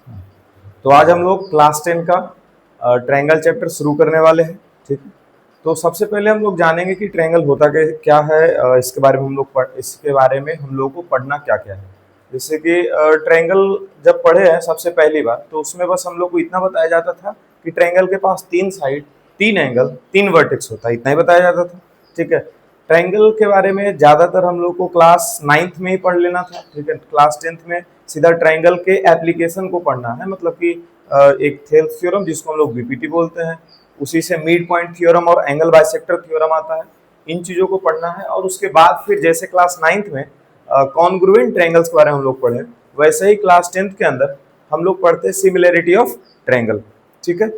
तो आज हम लोग क्लास 10 का ट्रायंगल चैप्टर शुरू करने वाले हैं। ठीक है, तो सबसे पहले हम लोग जानेंगे कि ट्रायंगल होता क्या है। इसके बारे में इसके बारे में हम लोग को पढ़ना क्या क्या है। जैसे कि ट्रायंगल जब पढ़े हैं सबसे पहली बार, तो उसमें बस हम लोग को इतना बताया जाता था कि ट्रायंगल के पास 3 साइड, 3 एंगल, 3 वर्टेक्स होता है, इतना ही बताया जाता था। ठीक है, ट्रायंगल के बारे में ज्यादातर हम लोग को क्लास 9th में ही पढ़ लेना था। ठीक है, क्लास 10th में सीधा ट्रायंगल के एप्लीकेशन को पढ़ना है, मतलब कि एक थेल्स थ्योरम जिसको हम लोग बीपीटी बोलते हैं, उसी से मिड पॉइंट थ्योरम और एंगल बाइसेक्टर थ्योरम आता है। इन चीजों को पढ़ना है और उसके बाद फिर जैसे क्लास 9th में कॉन्ग्रुएंट ट्रायंगल्स के बारे में हम लोग पढ़े, वैसे ही क्लास 10th के अंदर हम लोग पढ़ते हैं सिमिलैरिटी ऑफ ट्रायंगल। ठीक है,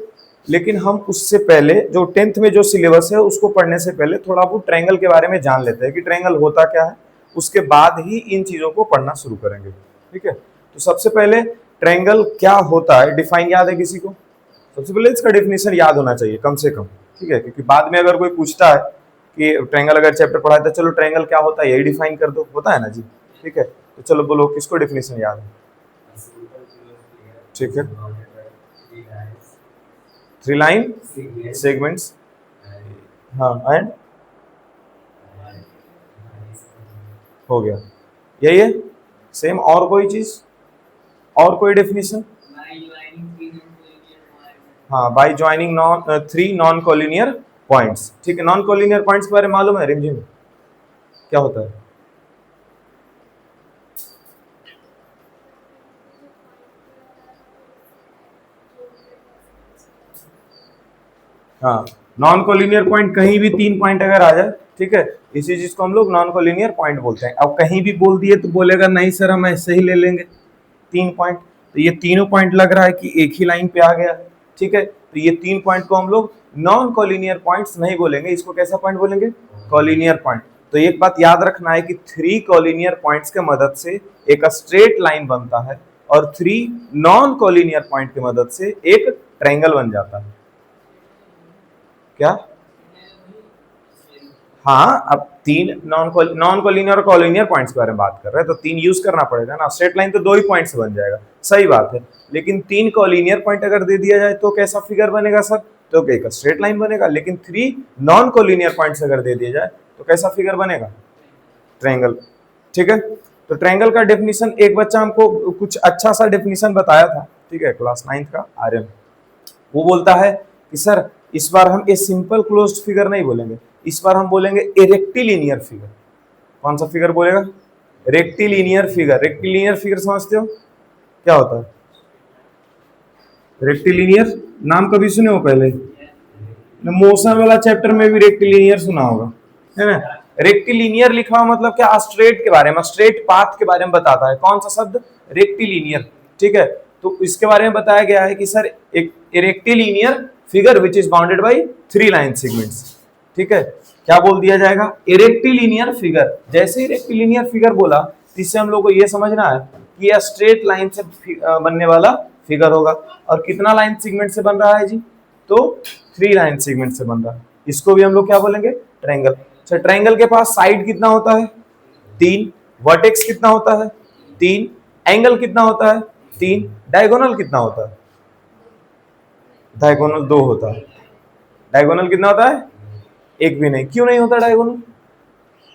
लेकिन हम उससे पहले जो 10th में जो सिलेबस है उसको पढ़ने से पहले थोड़ा बहुत ट्रायंगल के बारे में जान लेते हैं कि ट्रायंगल होता क्या है, उसके बाद ही इन चीजों को पढ़ना शुरू करेंगे। ठीक है, तो सबसे पहले ट्रायंगल क्या होता है डिफाइन याद है किसी को? सबसे पहले इसका डेफिनेशन याद होना चाहिए कम से कम। ठीक है, क्योंकि बाद में अगर कोई पूछता है कि ट्रायंगल अगर चैप्टर पढ़ा है तो चलो ट्रायंगल क्या होता है यही डिफाइन कर दो, होता है ना जी। ठीक है, तो चलो बोलो किसको डेफिनेशन याद है? ठीक है, 3 लाइन सेगमेंट्स, हाँ, एंड हो गया, यही है। सेम और कोई चीज, और कोई डेफिनेशन? हाँ, by joining non 3 non-collinear points. ठीक है, नॉन-कोलिनियर पॉइंट्स के बारे में मालूम है रिमझिम क्या होता है? हाँ, नॉन-कोलिनियर पॉइंट कहीं भी 3 पॉइंट अगर आ जाए, ठीक है, इसी चीज को हम लोग नॉन-कोलिनियर पॉइंट बोलते हैं। अब कहीं भी बोल दिए तो बोलेगा नहीं सर हम ऐसे ही ले लेंगे 3 पॉइंट, तो ये तीनों पॉइंट लग रहा है कि एक ही लाइन पे आ गया है। ठीक है, तो ये 3 पॉइंट को हम लोग नॉन कोलिनियर पॉइंट्स नहीं बोलेंगे, इसको कैसा पॉइंट बोलेंगे? Collinear point. तो एक बात याद रखना है कि 3 कोलिनियर पॉइंट्स के मदद से एक स्ट्रेट लाइन बनता है और 3 नॉन कोलिनियर पॉइंट की मदद से एक ट्रायंगल बन जाता है। क्या? हाँ, अब 3 नॉन कोलिनियर और कोलिनियर पॉइंट्स के बारे में बात कर रहे हैं तो 3 यूज करना पड़ेगा ना। स्ट्रेट लाइन तो 2 ही पॉइंट से बन जाएगा, सही बात है, लेकिन 3 कोलिनियर पॉइंट अगर दे दिया जाए तो कैसा फिगर बनेगा सर? तो एक स्ट्रेट लाइन बनेगा, लेकिन 3 नॉन कोलिनियर पॉइंट्स अगर दे दिया जाए तो कैसा फिगर बनेगा? ट्रायंगल। ठीक है, तो ट्रायंगल का डेफिनेशन एक बच्चा हमको कुछ अच्छा सा डेफिनेशन बताया था, ठीक है, क्लास 9th का आर्यन। वो बोलता है कि सर इस बार हम ए सिंपल क्लोज्ड फिगर नहीं बोलेंगे, इस बार हम बोलेंगे ए रेक्टिलिनियर फिगर। कौन सा फिगर बोलेगा? Rectilinear figure. रेक्टिलिनियर फिगर समझते हो क्या होता है? रेक्टिलिनियर नाम कभी सुने हो पहले? मोशन वाला चैप्टर में भी रेक्टिलिनियर सुना होगा, है ना। रेक्टिलिनियर लिखा हुआ मतलब क्या? स्ट्रेट के बारे में, स्ट्रेट पाथ के बारे में बताता है। कौन सा शब्द? रेक्टिलिनियर। ठीक है, तो इसके बारे में बताया गया है कि सर एक rectilinear figure which is bounded by 3 line segments. ठीक है, क्या बोल दिया जाएगा? Rectilinear figure. जैसे ही रेक्टिलिनियर फिगर बोला तो इससे हम लोग को यह समझना है कि यह स्ट्रेट लाइन से बनने वाला फिगर होगा। और कितना लाइन सेगमेंट से बन रहा है जी? तो 3 लाइन सेगमेंट से बन रहा है। इसको भी हम लोग क्या बोलेंगे? ट्रायंगल। अच्छा, ट्रायंगल के पास साइड कितना होता है? 3। वर्टेक्स कितना होता है? 3। एंगल कितना होता है? 3। डायगोनल कितना होता है? डायगोनल 2 होता है। डायगोनल कितना होता है? एक भी नहीं। क्यों नहीं होता डायगोनल?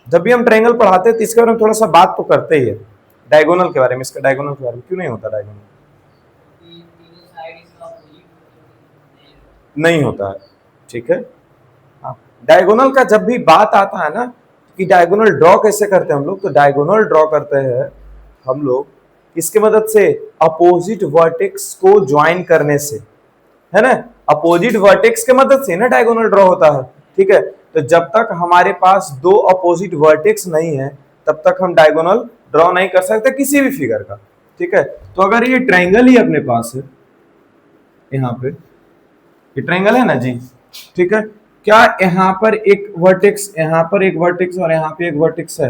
जब भी हम ट्रायंगल पढ़ाते हैं तो इसके बारे में थोड़ा सा बात तो करते ही है, डायगोनल के बारे में। इसका डायगोनल के बारे में क्यों नहीं होता? डायगोनल नहीं होता है। ठीक है, हाँ, डायगोनल का जब भी बात आता है ना कि डायगोनल ड्रॉ कैसे करते हैं हम लोग, तो डायगोनल ड्रॉ करते हैं हम लोग किसके मदद से? अपोजिट वर्टेक्स को ज्वाइन करने से, है ना। अपोजिट वर्टेक्स के मदद से ना डायगोनल ड्रॉ होता है। ठीक है, तो जब तक हमारे पास 2 अपोजिट वर्टेक्स नहीं है तब तक हम डायगोनल ड्रॉ नहीं कर सकते किसी भी फिगर का। ठीक है, तो अगर ये ट्रायंगल ही अपने पास है, यहाँ पे ये ट्रायंगल है ना जी, ठीक है, क्या यहाँ पर एक वर्टेक्स, यहाँ पर एक वर्टेक्स और यहाँ पे एक वर्टेक्स है?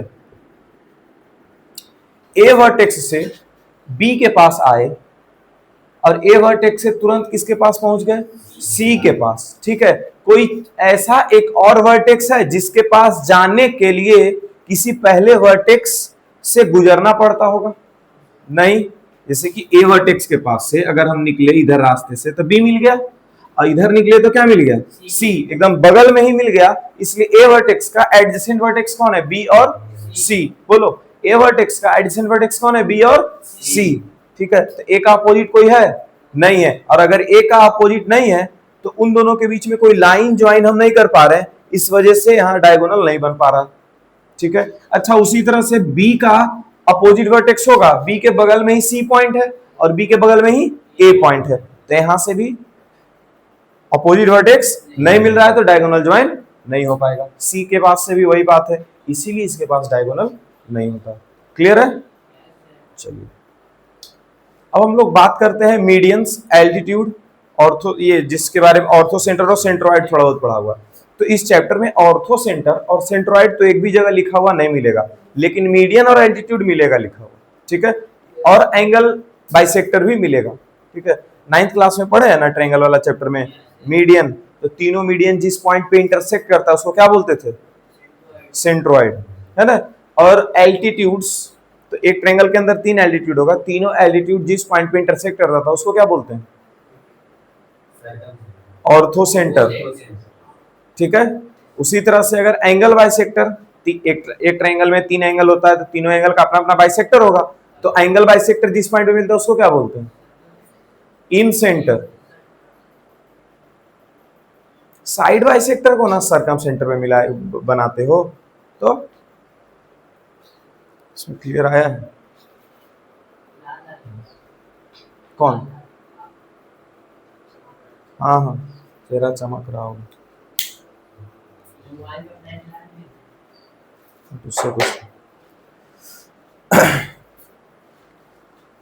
ए वर्टेक्स से बी के पास आए और ए वर्टेक्स से तुरंत किसके पास पहुंच गए? सी के पास। ठीक है, कोई ऐसा एक और वर्टेक्स है जिसके पास जाने के लिए किसी पहले वर्टेक्स से गुजरना पड़ता होगा? नहीं, जैसे कि ए वर्टेक्स के पास से अगर हम निकले इधर रास्ते से तो बी मिल गया, और इधर निकले तो क्या मिल गया, सी, एकदम बगल में ही मिल गया। इसलिए ए वर्टेक्स का एडजेसेंट वर्टेक्स कौन है, बी और सी। बोलो, ए वर्टेक्स का एडजेसेंट वर्टेक्स कौन है, बी और सी। ठीक है, तो ए का अपोजिट कोई है, नहीं है। और अगर ए का अपोजिट नहीं है तो उन दोनों के बीच में कोई लाइन ज्वाइन हम नहीं कर पा रहे हैं, इस वजह से यहाँ डायगोनल नहीं बन पा रहा। ठीक है, अच्छा उसी तरह से बी का अपोजिट वर्टेक्स होगा, बी के बगल में ही सी पॉइंट है और बी के बगल में ही ए पॉइंट है, तो यहां से भी अपोजिट वर्टेक्स नहीं मिल रहा है तो डायगोनल ज्वाइन नहीं हो पाएगा। सी के पास से भी वही बात है, इसीलिए इसके पास डायगोनल नहीं होता। क्लियर है? चलिए अब हम लोग बात करते हैं मीडियंस, एल्टीट्यूड, ऑर्थो, ये जिसके बारे में ऑर्थो सेंटर और सेंट्रोइड थोड़ा बहुत पढ़ा हुआ। तो इस चैप्टर में ऑर्थो सेंटर और सेंट्रोइड तो एक भी जगह लिखा हुआ नहीं मिलेगा, लेकिन मीडियन और एल्टीट्यूड मिलेगा लिखा हुआ। ठीक है, और एंगल बाइसेक्टर भी मिलेगा। ठीक है, 9th क्लास में पढ़े है ना ट्रायंगल वाला चैप्टर में मीडियन, तो तीनों मीडियन जिस पॉइंट पे इंटरसेक्ट करता है उसको क्या बोलते थे, सेंट्रोइड, है ना। और एल्टीट्यूड्स, तो एक ट्रायंगल के अंदर 3 एल्टीट्यूड होगा, तीनों एल्टीट्यूड जिस पॉइंट पे इंटरसेक्ट करता था उसको क्या बोलते हैं, ऑर्थो सेंटर। ठीक है, उसी तरह से अगर एंगल बाइसेक्टर, एक ट्रायंगल में 3 एंगल होता है तो तीनों एंगल का अपना अपना बाइसेक्टर होगा, तो एंगल बाइसेक्टर जिस पॉइंट पे मिलता है उसको क्या बोलते हैं, इन सेंटर। साइड बाइसेक्टर को ना सर्कम सेंटर में मिला बनाते हो, तो इसमें क्लियर आया है? कौन? हाँ हाँ, तेरा चमक रहा होगा उससे कुछ।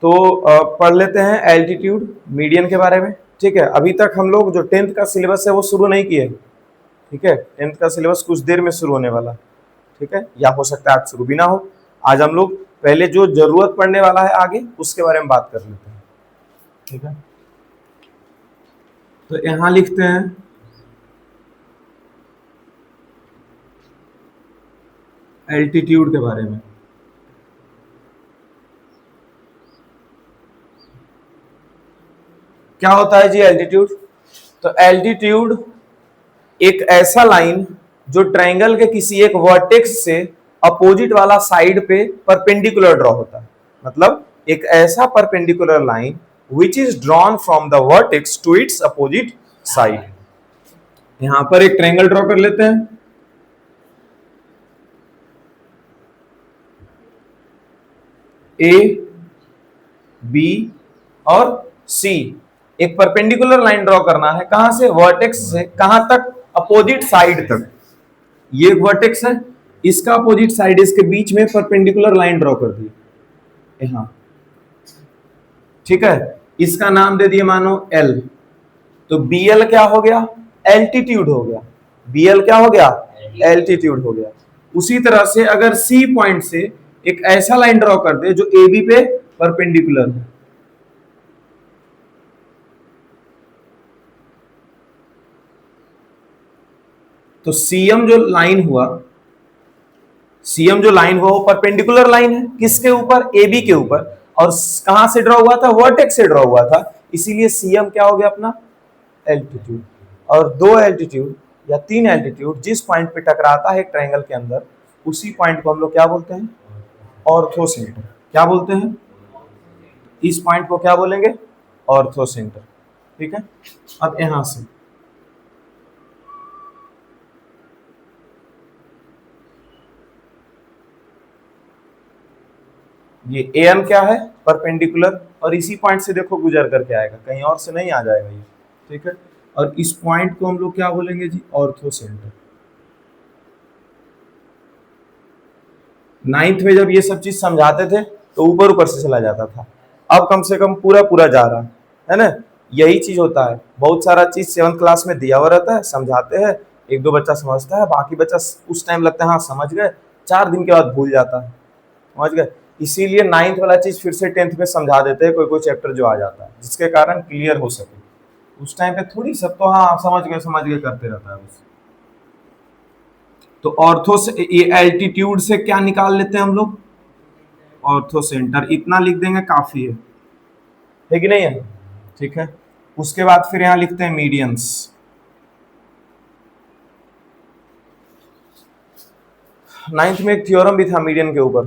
तो पढ़ लेते हैं एल्टीट्यूड, मीडियन के बारे में। ठीक है, अभी तक हम लोग जो 10th का सिलेबस है वो शुरू नहीं किए। ठीक है, 10th का सिलेबस कुछ देर में शुरू होने वाला। ठीक है, या हो सकता है आज शुरू भी ना हो। आज हम लोग पहले जो जरूरत पड़ने वाला है आगे उसके बारे में बात कर लेते हैं। ठीक है, तो यहां लिखते हैं एल्टीट्यूड के बारे में। क्या होता है जी एल्टीट्यूड? तो एल्टीट्यूड एक ऐसा लाइन जो ट्रायंगल के किसी एक वर्टेक्स से अपोजिट वाला साइड पे परपेंडिकुलर ड्रॉ होता है। मतलब एक ऐसा perpendicular line which is drawn from the vertex to its opposite side. यहां पर एक ट्रायंगल ड्रॉ कर लेते हैं। ए, बी और सी, एक परपेंडिकुलर लाइन ड्रॉ करना है, कहां से, वर्टेक्स से कहां तक, अपोजिट साइड तक। ये वर्टेक्स है, इसका अपोजिट साइड, इसके बीच में परपेंडिकुलर लाइन ड्रॉ कर दी यहां। ठीक है, इसका नाम दे दिए मानो L, तो BL क्या हो गया, एल्टीट्यूड हो गया। BL क्या हो गया, एल्टीट्यूड हो गया। उसी तरह से अगर C पॉइंट से एक ऐसा लाइन ड्रॉ कर दे जो AB पे परपेंडिकुलर है, तो CM जो लाइन हुआ, CM जो लाइन हुआ वो परपेंडिकुलर लाइन है किसके ऊपर, AB के ऊपर, और कहां से ड्रॉ हुआ था, वर्टेक्स से ड्रॉ हुआ था, इसीलिए CM क्या हो गया अपना, एल्टीट्यूड। और 2 एल्टीट्यूड या 3 एल्टीट्यूड जिस पॉइंट पे टकराता है एक ट्रायंगल के अंदर, उसी पॉइंट को हम लोग क्या बोलते हैं, ऑर्थो सेंटर। क्या बोलते हैं, इस पॉइंट को क्या बोलेंगे, ऑर्थो सेंटर। ठीक है, अब यहां से ये AM क्या है, परपेंडिकुलर, और इसी पॉइंट से देखो गुजर करके आएगा, कहीं और से नहीं आ जाएगा ये। ठीक है, और इस पॉइंट को हम लोग क्या बोलेंगे जी, ऑर्थो सेंटर। 9th में जब ये सब चीज समझाते थे तो ऊपर ऊपर से चला जाता था, अब कम से कम पूरा पूरा जा रहा है ना। यही चीज होता है, बहुत सारा चीज 7th क्लास में दिया हुआ रहता है, समझाते हैं, 1-2 बच्चा समझता है, बाकी बच्चा उस टाइम लगता है हाँ समझ गए, 4 दिन के बाद भूल जाता है, समझ गए। इसीलिए 9th वाला चीज फिर से 10th में समझा देते हैं, कोई कोई चैप्टर जो आ जाता है, जिसके कारण क्लियर हो सके। उस टाइम पे थोड़ी सब तो हाँ समझ गए करते रहता है बस। तो ऑर्थो से ये एल्टीट्यूड से क्या निकाल लेते हैं हम लोग, ऑर्थो सेंटर, इतना लिख देंगे काफी है। है कि नहीं है? ठीक है, उसके बाद फिर यहां लिखते हैं मीडियंस। नाइन्थ में एक थ्योरम भी था मीडियन के ऊपर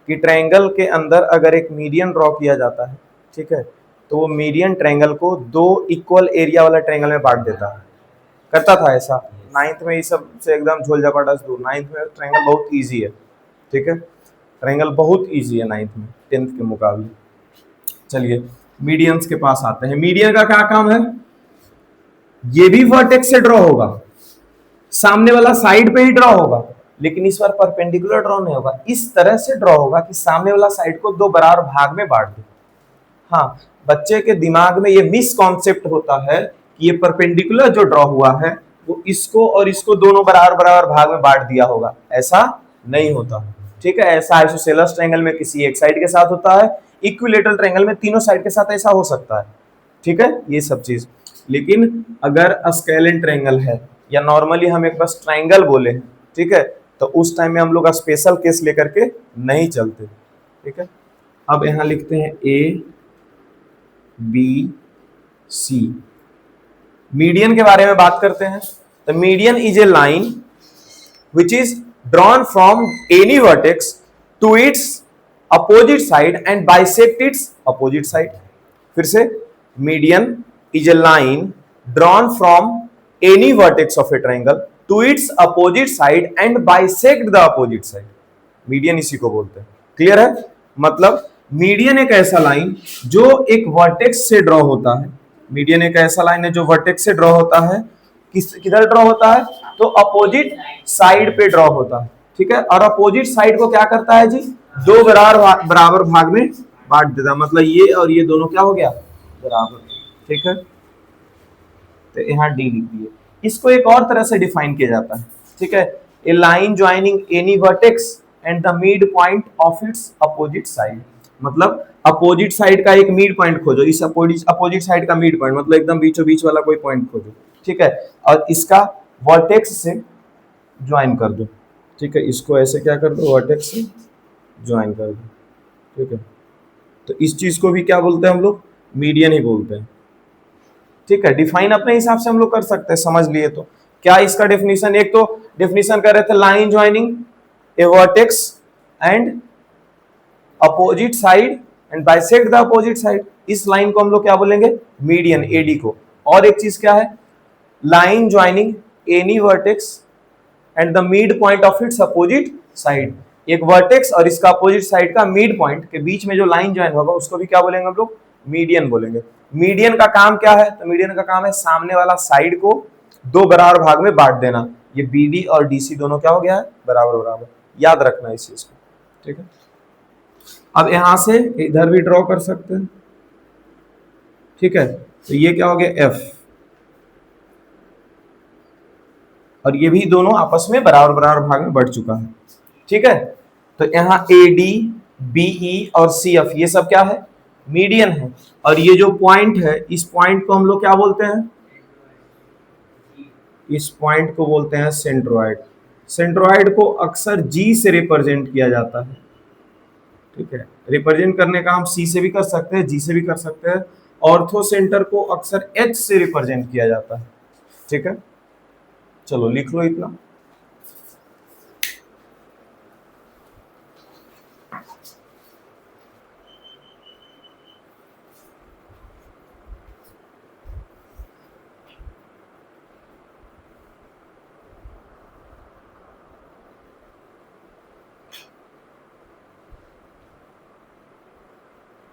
कि ट्रायंगल के अंदर अगर एक मीडियन ड्रॉ किया जाता है, ठीक है, तो वो मीडियन ट्रायंगल को दो इक्वल एरिया वाला ट्रायंगल में बांट देता है। करता था ऐसा। नाइन्थ में ये सब से एकदम झोल झपाटस दूर। नाइन्थ में ट्रायंगल बहुत इजी है, ठीक है, ट्रायंगल बहुत इजी है नाइन्थ में टेंथ के मुकाबले। चलिए मीडियंस के पास आते हैं। मीडियन का क्या काम है? ये भी वर्टेक्स से ड्रॉ होगा, सामने वाला साइड पे ही ड्रॉ होगा, लेकिन इस बार परपेंडिकुलर ड्रॉ नहीं होगा, इस तरह से ड्रॉ होगा कि सामने वाला साइड को दो बराबर भाग में बांट दे। हाँ, बच्चे के दिमाग में ये मिसकॉन्सेप्ट होता है कि ये परपेंडिकुलर जो ड्रॉ हुआ है वो इसको और इसको दोनों बराबर बराबर भाग में बांट दिया होगा, ऐसा नहीं होता। ठीक है, ऐसा आइसोसेलेस ट्रायंगल में किसी एक साइड के साथ होता है, इक्विलेटरल ट्रायंगल में तीनों साइड के साथ ऐसा हो सकता है। ठीक है, ये सब चीज। लेकिन अगर स्केलेन ट्रायंगल है या नॉर्मली हम एक बस ट्रायंगल बोले, ठीक है, तो उस टाइम में हम लोग स्पेशल केस लेकर के नहीं चलते। ठीक है, अब यहां लिखते हैं ए बी सी। मीडियन के बारे में बात करते हैं। The median is a line which is drawn from any vertex to its opposite side and bisect its opposite side. फिर से, median is a line drawn from any vertex of a triangle to its opposite side and bisect the opposite side. Median इसी को बोलते हैं। Clear है? मतलब median एक ऐसा लाइन जो एक वर्टेक्स से ड्रॉ होता है। मीडियन एक ऐसा लाइन है जो वर्टेक्स से ड्रॉ होता है। किधर ड्रॉ होता है? तो अपोजिट साइड पे ड्रॉ होता है। ठीक है, और अपोजिट साइड को क्या करता है जी? दो बराबर भाग में बांट देता है। मतलब ये और ये दोनों क्या हो गया? बराबर। ठीक है, तो यहाँ डी लिख दिए। इसको एक और तरह से डिफाइन किया जाता है। ठीक है, a line joining any vertex and the mid point of its opposite side. मतलब अपोजिट साइड का एक मिड पॉइंट खोजो, इस अपोजिट साइड का मिड पॉइंट मतलब एकदम बीचों बीच वाला कोई पॉइंट खोजो। ठीक है, और इसका वर्टेक्स से ज्वाइन कर दो। ठीक है, इसको ऐसे क्या कर दो? वर्टेक्स से ज्वाइन कर दो। ठीक है, तो इस चीज को भी क्या बोलते हैं हम लोग? मीडियन ही बोलते हैं। ठीक है, डिफाइन अपने हिसाब से हम लोग कर सकते हैं, समझ लिए तो। क्या इसका डेफिनेशन? एक तो डेफिनेशन कर रहे थे line joining A vertex and opposite side and bisect the opposite side. इस लाइन को हम लोग क्या बोलेंगे? मीडियन, एडी को। और एक चीज क्या है? Line joining any vertex and the mid point of its opposite side. एक वर्टेक्स और इसका अपोजिट साइड का मिड पॉइंट के बीच में जो लाइन ज्वाइन होगा उसको भी क्या बोलेंगे हम लोग? मीडियन बोलेंगे। मीडियन का काम क्या है? तो मीडियन का काम है सामने वाला साइड को दो बराबर भाग में बांट देना। ये बीडी और डीसी दोनों क्या हो गया है? बराबर बराबर। याद रखना इस चीज को। ठीक है, अब यहां से इधर भी ड्रॉ कर सकते हैं। ठीक है, तो ये क्या हो गया? एफ, और ये भी दोनों आपस में बराबर बराबर भाग में बढ़ चुका है। ठीक है, तो यहाँ ए डी, बीई और सी एफ ये सब क्या है? मीडियन है। और ये जो पॉइंट है, इस पॉइंट को हम लोग क्या बोलते हैं? इस पॉइंट को बोलते हैं सेंट्रोइड। सेंट्रोइड को अक्सर जी से रिप्रेजेंट किया जाता है। ठीक है, रिप्रेजेंट करने का हम सी से भी कर सकते हैं, जी से भी कर सकते हैं। ऑर्थो सेंटर को अक्सर एच से रिप्रेजेंट किया जाता है। ठीक है, चलो लिख लो इतना।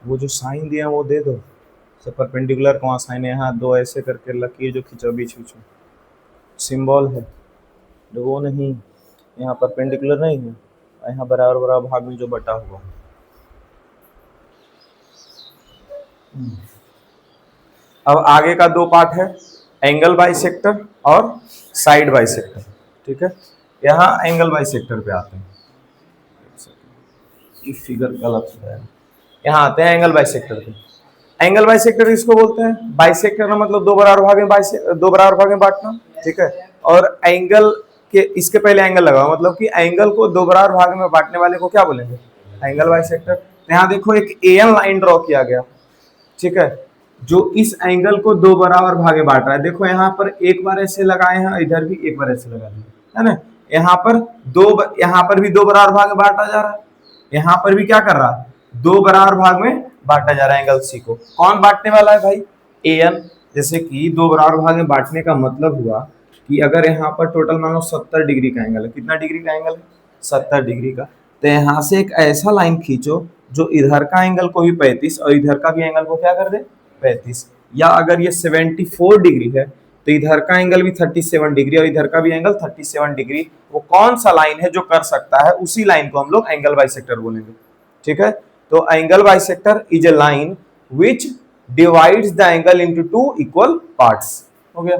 वो जो साइन दिया वो दे दो। सब परपेंडिकुलर का वहाँ साइन है, यहाँ दो ऐसे करके लकीर जो खींचो बीच बीच में सिंबल है, वो नहीं, यहाँ परपेंडिकुलर नहीं है, यहाँ बराबर बराबर भाग में जो बटा हुआ। अब आगे का दो पार्ट है, एंगल बाइसेक्टर और साइड बाइसेक्टर। ठीक है, यहाँ एंगल बाइसेक्टर पे आते हैं। ये फिगर गलत है, यहाँ आते हैं एंगल बाइसेक्टर पे। एंगल बाइसेक्टर इसको बोलते हैं। बाइसेक्टर मतलब दो बराबर भाग में बांटना। ठीक है, और एंगल के इसके पहले एंगल लगाओ, मतलब कि एंगल को दो बराबर भाग में बांटने वाले को क्या बोलेंगे? Angle bisector. यहाँ देखो एक एन लाइन ड्रॉ किया गया। ठीक है, जो इस एंगल को दो बराबर भागे बांट रहा है। देखो यहाँ पर एक बार ऐसे लगाए हैं, इधर भी एक बार ऐसे लगा दिए, है ना। यहाँ पर यहाँ पर भी दो बराबर भाग में बांटा जा रहा है, यहाँ पर भी क्या कर रहा है, दो बराबर भाग में बांटा जा रहा है एंगल सी को। कौन बांटने वाला है भाई, एन। जैसे कि दो बराबर भाग में बांटने का मतलब हुआ कि अगर यहाँ पर टोटल मान लो 70 डिग्री का एंगल है, कितना डिग्री का एंगल है, 70 डिग्री का। तो यहाँ से एक ऐसा लाइन खींचो जो इधर का एंगल को भी 35 और इधर का भी एंगल को क्या कर दे 35। या अगर ये 74 डिग्री है तो इधर का एंगल भी 37 डिग्री और इधर का भी एंगल 37 डिग्री। वो कौन सा लाइन है जो कर सकता है, उसी लाइन को हम लोग एंगल बाइसेक्टर बोलेंगे। ठीक है, तो angle bisector is a line which divides the angle into two equal parts. हो गया।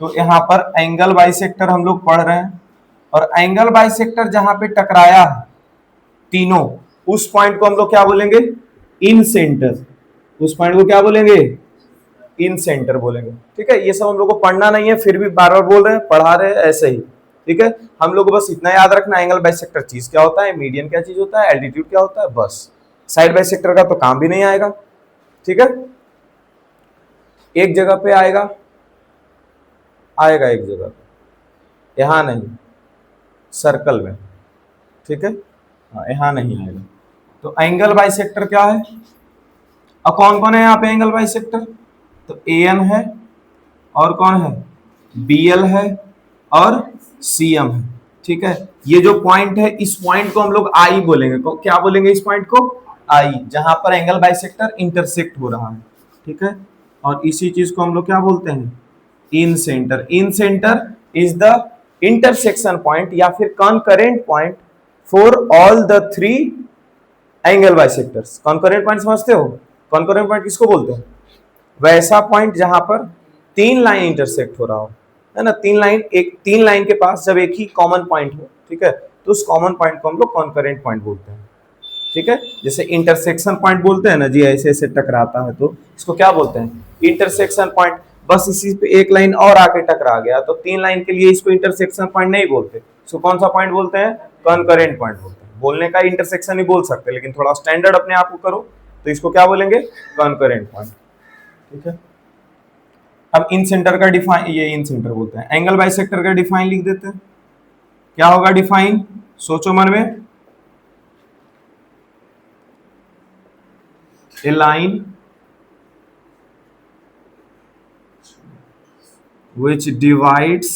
तो यहाँ पर एंगल बाइसेक्टर हम लोग पढ़ रहे हैं, और एंगल बाइसेक्टर जहां पे टकराया है तीनों, उस पॉइंट को हम लोग क्या बोलेंगे, इन सेंटर। उस पॉइंट को क्या बोलेंगे, इन सेंटर बोलेंगे। ठीक है, ये सब हम लोग को पढ़ना नहीं है, फिर भी बार बार बोल रहे हैं, पढ़ा रहे हैं ऐसे ही। ठीक है, हम लोग को बस इतना याद रखना, एंगल बाइसेक्टर चीज क्या होता है, मीडियन क्या चीज होता है, एल्टीट्यूड क्या होता है, बस। साइड बाइसेक्टर का तो काम भी नहीं आएगा। ठीक है, एक जगह पे आएगा, आएगा एक जगह पे, यहां नहीं, सर्कल में। ठीक है, यहां नहीं आएगा। तो एंगल बाइसेक्टर क्या है, अब कौन कौन है यहाँ पे एंगल बाइसेक्टर, तो एन है, और कौन है, बीएल है, और सीएम है। ठीक है, ये जो पॉइंट है, इस पॉइंट को हम लोग आई बोलेंगे। क्या बोलेंगे इस पॉइंट को, आई, जहां पर एंगल बाइसेक्टर इंटरसेक्ट हो रहा है। ठीक है, और इसी चीज को हम लोग क्या बोलते हैं, incentre. Incentre is the intersection point या फिर concurrent point for all the three angle bisectors. Concurrent point समझते हो, कॉन्करेंट पॉइंट किसको बोलते हैं, वैसा पॉइंट जहां पर तीन लाइन इंटरसेक्ट हो रहा हो, है ना। तीन लाइन के पास जब एक ही कॉमन पॉइंट हो, ठीक है, तो उस कॉमन पॉइंट को हम लोग कॉन्करेंट पॉइंट बोलते हैं। ठीक है, जैसे इंटरसेक्शन पॉइंट बोलते हैं ना जी, ऐसे ऐसे टकराता है तो इसको क्या बोलते हैं, इंटरसेक्शन पॉइंट। बस इसी पे एक लाइन और आके टकरा गया तो तीन लाइन के लिए इसको इंटरसेक्शन पॉइंट नहीं बोलते, इसको कौन सा पॉइंट बोलते हैं, कॉन्करेंट पॉइंट बोलते हैं। बोलने का इंटरसेक्शन ही बोल सकते हैं, लेकिन थोड़ा स्टैंडर्ड अपने आप को करो तो इसको क्या बोलेंगे, कॉन्करेंट पॉइंट। ठीक है, अब इन सेंटर का डिफाइन, ये इन सेंटर बोलते हैं। एंगल बाइसेक्टर का डिफाइन लिख देते हैं, क्या होगा डिफाइन, सोचो मन में, ए line which divides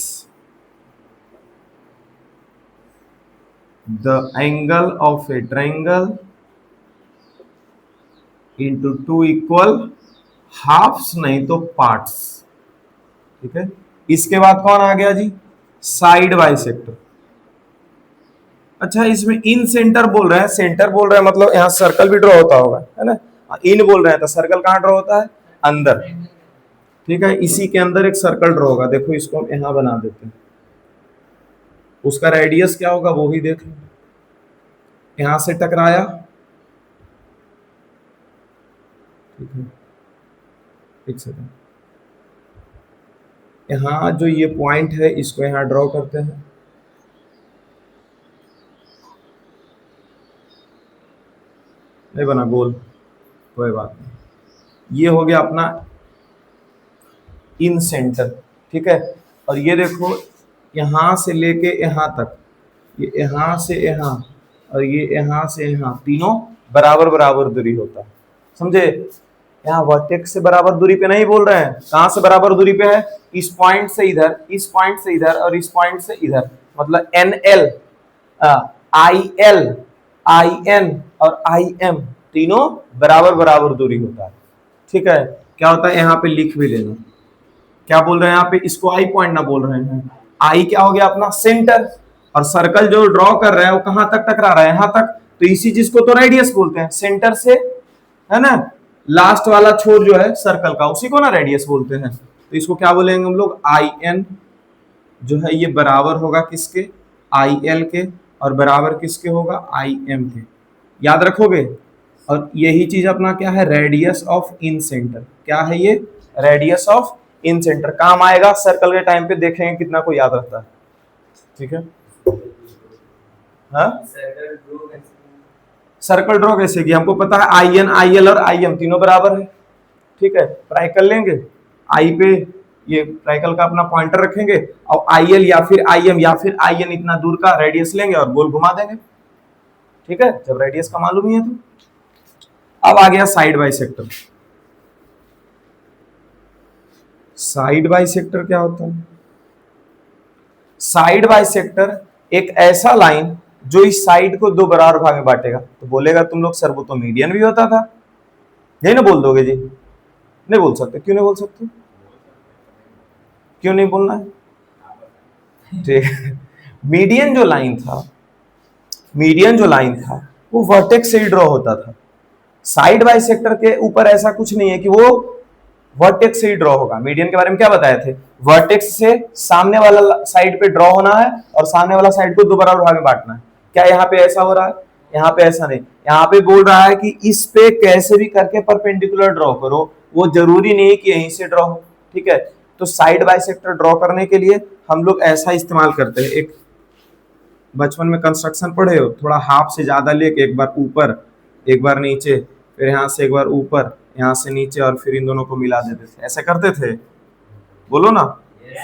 the angle of a triangle into two equal halves, नहीं तो पार्ट्स। ठीक है, इसके बाद कौन आ गया जी, साइड बाइसेक्टर। अच्छा, इसमें इन सेंटर बोल रहे हैं, सेंटर बोल रहे हैं मतलब यहाँ सर्कल भी ड्रॉ होता होगा, है ना। इन बोल रहे हैं तो सर्कल कहाँ ड्रॉ होता है, अंदर। ठीक है, इसी के अंदर एक सर्कल ड्रॉ होगा, देखो इसको हम यहां बना देते हैं, उसका रेडियस क्या होगा वो भी देख लो। यहां से टकराया, ठीक है, एक सेकंड, यहां जो ये पॉइंट है इसको यहां ड्रॉ करते हैं, नहीं बना गोल, कोई बात नहीं। ये हो गया अपना इन सेंटर। ठीक है, और ये देखो यहां से लेके यहां तक, ये यहां से यहां और ये यहां से यहां, तीनों बराबर बराबर दूरी होता है, समझे। यहाँ वर्टेक्स से बराबर दूरी पे नहीं बोल रहे हैं, कहां से बराबर दूरी पे है, इस पॉइंट से इधर, इस पॉइंट से इधर और इस पॉइंट से इधर, मतलब NL, IL, IN और IM तीनों बराबर बराबर दूरी होता है। ठीक है, क्या होता है यहाँ पे लिख भी लेना, क्या बोल रहे हैं यहाँ पे, इसको आई पॉइंट ना बोल रहे हैं, आई क्या हो गया अपना सेंटर, और सर्कल जो ड्रॉ कर रहा है वो कहां तक टकरा रहा है, यहां तक, तो इसी चीज को तो रेडियस बोलते हैं, सेंटर से, है ना, लास्ट वाला छोर जो है सर्कल का उसी को ना रेडियस बोलते हैं। तो इसको क्या बोलेंगे हम लोग, IN जो है ये बराबर होगा किसके, IL के, और बराबर किसके होगा, IM के, याद रखोगे। और यही चीज अपना क्या है, रेडियस ऑफ इन सेंटर, क्या है ये, रेडियस ऑफ इन सेंटर, काम आएगा सर्कल के टाइम पे, देखेंगे कितना को याद रहता है। ठीक है, हाँ, सर्कल ड्रॉ कैसे किया, हमको पता है IN, IL और IM तीनों बराबर है, ठीक है, ट्राई कर लेंगे, आई पे ये ट्राइकल का अपना पॉइंटर रखेंगे और आई एल या फिर आई एम या फिर आई एन इतना दूर का रेडियस लेंगे और गोल घुमा देंगे। ठीक है, जब रेडियस का मालूम ही है तो। अब आ गया side by sector. Side by sector क्या होता है? साइड बाई सेक्टर एक ऐसा लाइन जो इस साइड को दो बराबर भाग में बांटेगा। तो बोलेगा तुम लोग सर वो तो मीडियन भी होता था, यही ना बोल दोगे जी? नहीं बोल सकते, क्यों नहीं बोल सकते? क्यों नहीं बोलना है? ठीक है, मीडियन जो लाइन था, मीडियन जो लाइन था वो वर्टेक्स से ही ड्रॉ होता था। साइड बाई सेक्टर के ऊपर ऐसा कुछ नहीं है कि वो वर्टेक्स से ही ड्रॉ होगा। मीडियन के बारे में क्या बताए थे? वर्टेक्स से सामने वाला साइड पे ड्रॉ होना है और सामने वाला साइड को दो बराबर भाग में बांटना है। क्या यहाँ पे ऐसा हो रहा है? यहाँ पे ऐसा नहीं, यहाँ पे बोल रहा है कि इस पे कैसे भी करके परपेंडिकुलर ड्रॉ करो, वो जरूरी नहीं कि यहीं से ड्रॉ हो। ठीक है, तो साइड बाई सेक्टर ड्रॉ करने के लिए हम लोग ऐसा इस्तेमाल करते हैं। एक बचपन में कंस्ट्रक्शन पढ़े हो, थोड़ा हाफ से ज्यादा लेके एक बार ऊपर एक बार नीचे, फिर यहाँ से एक बार ऊपर यहाँ से नीचे और फिर इन दोनों को मिला देते थे, ऐसा करते थे, बोलो ना।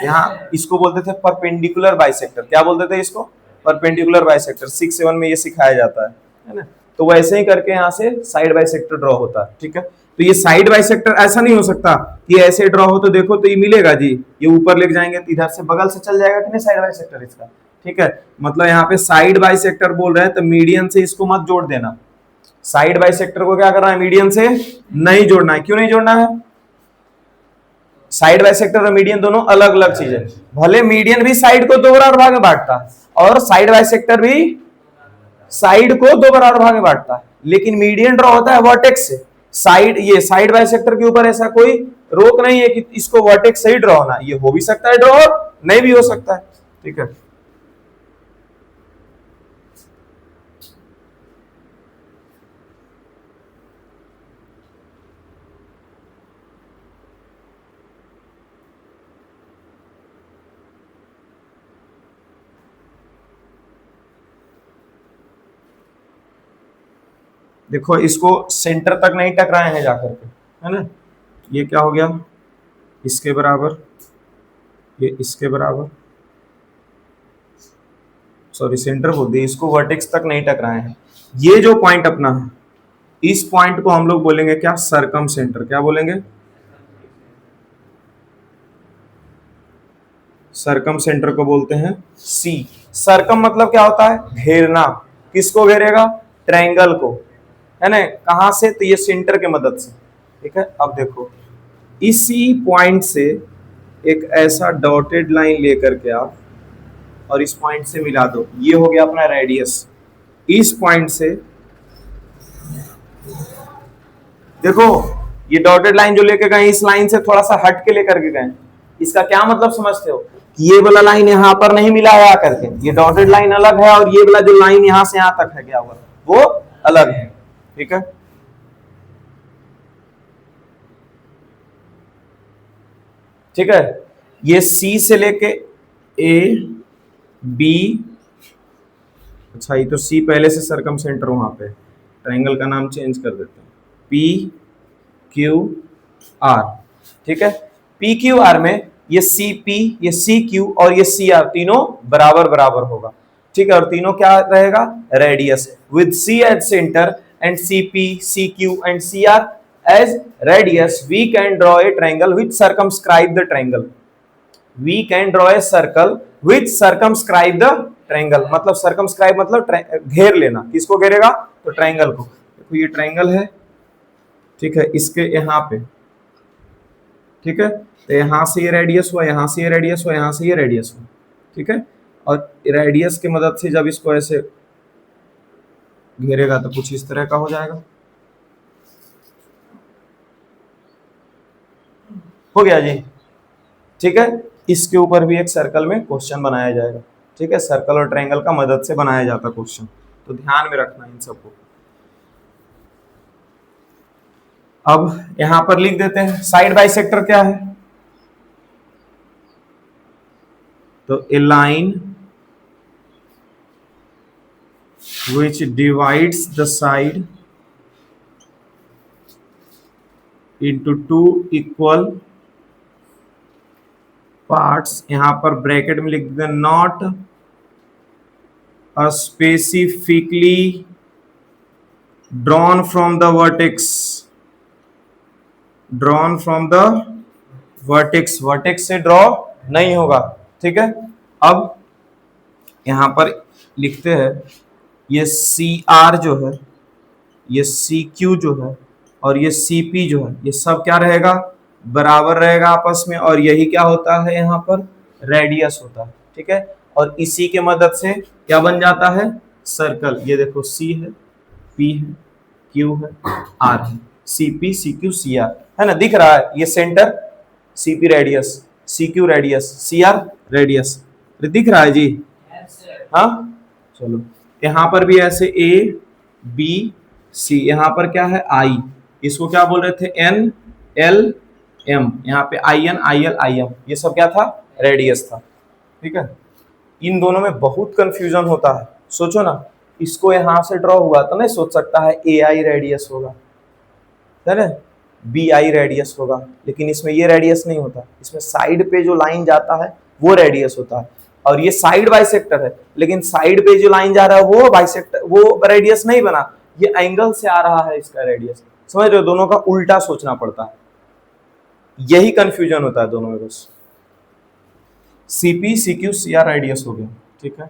यहाँ इसको बोलते थे परपेंडिकुलर बाइसेक्टर। क्या बोलते थे इसको? Perpendicular bisector. 6-7 में ये सिखाया जाता है ना। तो वैसे ही करके यहाँ से साइड बाइसेक्टर ड्रॉ होता है। ठीक है, तो ये साइड बाइसेक्टर ऐसा नहीं हो सकता कि ऐसे ड्रॉ हो तो देखो तो ये मिलेगा जी, ये ऊपर लेके जाएंगे तो इधर से बगल से चल जाएगा कि नहीं साइड बाइसेक्टर इसका। ठीक है, मतलब यहाँ पे साइड बाइसेक्टर बोल रहे हैं तो मीडियन से इसको मत जोड़ देना। साइड बाइसेक्टर को क्या करना है? मीडियन से नहीं जोड़ना है। क्यों नहीं जोड़ना है? साइड बाइसेक्टर और मीडियन दोनों अलग अलग चीजें। भले मीडियन भी साइड को दो बराबर भाग में बांटता है और साइड बाइसेक्टर भी साइड को दो बराबर भाग में बांटता है, लेकिन मीडियन ड्रॉ होता है वर्टेक्स से। साइड, ये साइड बाइसेक्टर के ऊपर ऐसा कोई रोक नहीं है कि इसको वर्टेक्स से ही ड्रॉ होना, ये हो भी सकता है ड्रॉ और नहीं भी हो सकता है। ठीक है, देखो इसको सेंटर तक नहीं टकराए हैं जाकर के, है ना। ये क्या हो गया? इसके बराबर, ये इसके बराबर, सॉरी सेंटर बोल दिए, इसको वर्टेक्स तक नहीं टकराए हैं। ये जो पॉइंट अपना है, इस पॉइंट को हम लोग बोलेंगे क्या? सरकम सेंटर। क्या बोलेंगे? सरकम सेंटर को बोलते हैं सी। सरकम मतलब क्या होता है? घेरना। किसको घेरेगा? ट्रायंगल को, है ना। कहां से? तो ये सेंटर के मदद से। ठीक है, अब देखो इसी पॉइंट से एक ऐसा डॉटेड लाइन लेकर के आप और इस पॉइंट से मिला दो, ये हो गया अपना रेडियस। इस पॉइंट से देखो ये डॉटेड लाइन जो लेके गए, इस लाइन से थोड़ा सा हट के लेकर के गए। इसका क्या मतलब समझते हो? ये वाला लाइन यहाँ पर नहीं मिला है आकर के, ये डॉटेड लाइन अलग है और ये वाला जो लाइन यहाँ से यहाँ तक है गया हुआ वो अलग है। ठीक है, ठीक है, ये सी से लेके ए बी, अच्छा ये तो सी पहले से सरकम सेंटर वहां पे, ट्रायंगल का नाम चेंज कर देते हैं, पी क्यू आर। ठीक है, पी क्यू आर में ये सी पी, ये सी क्यू और ये सी आर तीनों बराबर बराबर होगा। ठीक है, और तीनों क्या रहेगा? Radius. With C as centre and C P, C Q and C R as radius, we can draw a triangle which circumscribe the triangle. We can draw a circle which circumscribe the triangle. मतलब circumscribe मतलब घेर लेना। किसको घेरेगा? तो triangle को। देखो ये triangle है, ठीक है, इसके यहाँ पे, ठीक है, तो यहाँ से ये रेडियस हुआ, यहाँ से ये रेडियस हुआ, यहाँ से ये रेडियस हुआ। ठीक है, और रेडियस की मदद से जब इसको ऐसे घेरेगा तो कुछ इस तरह का हो जाएगा। हो गया जी। ठीक है, इसके ऊपर भी एक सर्कल में क्वेश्चन बनाया जाएगा। ठीक है, सर्कल और ट्रायंगल का मदद से बनाया जाता क्वेश्चन, तो ध्यान में रखना इन सबको। अब यहां पर लिख देते हैं साइड बाइसेक्टर क्या है। तो a line which divides the side into two equal parts, यहां पर ब्रैकेट में लिख दें not specifically drawn from the vertex, drawn from the vertex, vertex से ड्रॉ नहीं होगा। ठीक है, अब यहां पर लिखते हैं ये सी आर जो है, ये सी क्यू जो है और ये सी पी जो है, ये सब क्या रहेगा, बराबर रहेगा आपस में, और यही क्या होता है यहाँ पर रेडियस होता है। ठीक है, और इसी के मदद से क्या बन जाता है, सर्कल। ये देखो सी है, पी है, क्यू है, आर है, C P C Q C R, है ना, दिख रहा है ये centre, C P radius, C Q radius, C R radius, दिख रहा है जी। हाँ, चलो यहाँ पर भी ऐसे ए बी सी, यहाँ पर क्या है आई, इसको क्या बोल रहे थे, एन एल एम, यहाँ पे I N I L I M, ये सब क्या था, रेडियस था। ठीक है, इन दोनों में बहुत कंफ्यूजन होता है। सोचो ना, इसको यहाँ से ड्रॉ हुआ तो नहीं सोच सकता है ए आई रेडियस होगा, है ना, बी आई रेडियस होगा, लेकिन इसमें ये रेडियस नहीं होता, इसमें साइड पे जो लाइन जाता है वो रेडियस होता है, और ये साइड बाइसेक्टर है, लेकिन साइड पे जो लाइन जा रहा है वो बाइसेक्टर, वो रेडियस नहीं बना, ये एंगल से आ रहा है इसका रेडियस। समझ रहे हो, दोनों का उल्टा सोचना पड़ता है, यही कंफ्यूजन होता है दोनों में बस। CP C Q C R radius हो गया, ठीक है,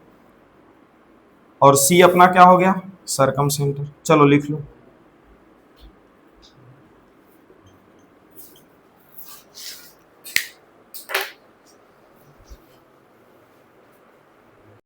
और सी अपना क्या हो गया, सरकम सेंटर। चलो लिख लो।